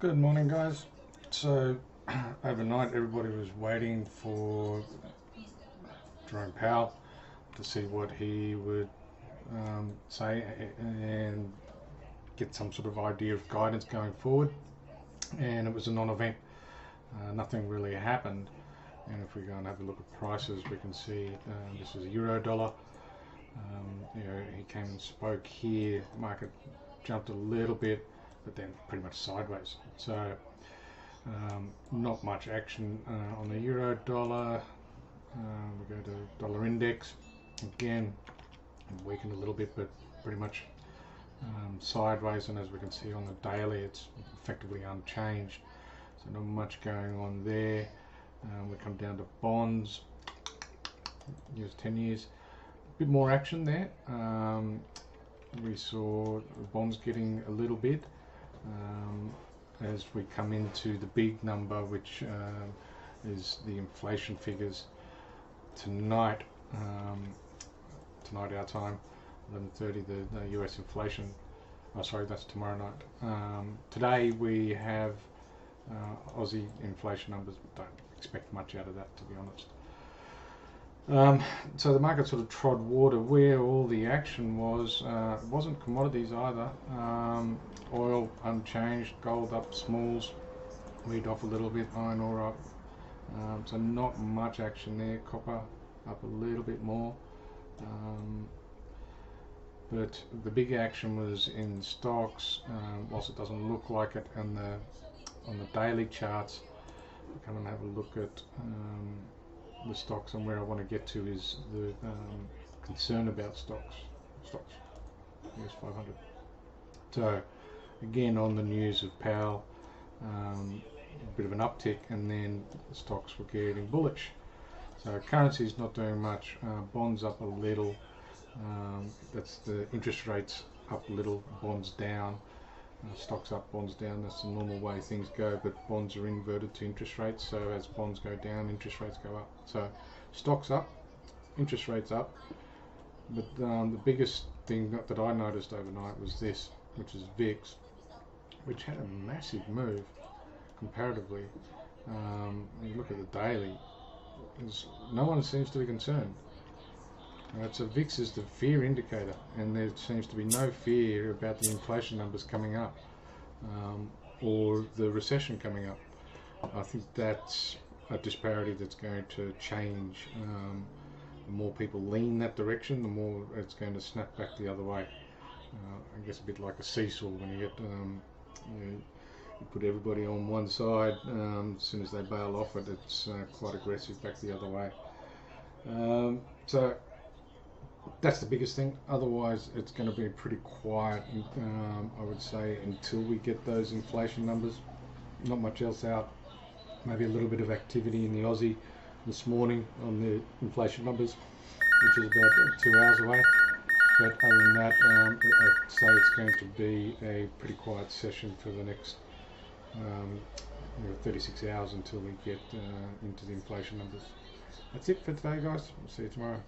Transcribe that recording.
Good morning, guys. So overnight everybody was waiting for Jerome Powell to see what he would say and get some sort of idea of guidance going forward, and it was a non-event. Nothing really happened, and if we go and have a look at prices, we can see this is a euro dollar. He came and spoke here. The market jumped a little bit, but then pretty much sideways. So not much action on the euro dollar. We go to dollar index again, weakened a little bit, but pretty much sideways, and as we can see on the daily, it's effectively unchanged, so not much going on there. We come down to bonds, US 10 years, a bit more action there. We saw bonds getting a little bit as we come into the big number, which is the inflation figures tonight. Tonight our time, 11:30, the US inflation. Oh, sorry, that's tomorrow night. Today we have Aussie inflation numbers, but don't expect much out of that, to be honest. So the market sort of trod water. Where all the action was, it wasn't commodities either. Oil unchanged, gold up, smalls, wheat off a little bit, iron ore up. So not much action there. Copper up a little bit more. But the big action was in stocks, whilst it doesn't look like it on the daily charts. Come and have a look at the stocks, and where I want to get to is the concern about stocks, US 500. So again, on the news of Powell, a bit of an uptick, and then the stocks were getting bullish. So currency is not doing much. Bonds up a little. That's the interest rates up a little, bonds down. Stocks up, bonds down. That's the normal way things go, but bonds are inverted to interest rates, so as bonds go down, interest rates go up. So stocks up, interest rates up, but the biggest thing that I noticed overnight was this, which is VIX, which had a massive move comparatively. When you look at the daily, no one seems to be concerned. So VIX is the fear indicator, and there seems to be no fear about the inflation numbers coming up or the recession coming up. I think that's a disparity that's going to change. The more people lean that direction, the more it's going to snap back the other way. I guess a bit like a seesaw. When you get you put everybody on one side, as soon as they bail off it, it's quite aggressive back the other way. So that's the biggest thing. Otherwise, it's going to be pretty quiet, I would say, until we get those inflation numbers. Not much else out. Maybe a little bit of activity in the Aussie this morning on the inflation numbers, which is about 2 hours away. But other than that, I'd say it's going to be a pretty quiet session for the next 36 hours until we get into the inflation numbers. That's it for today, guys. We'll see you tomorrow.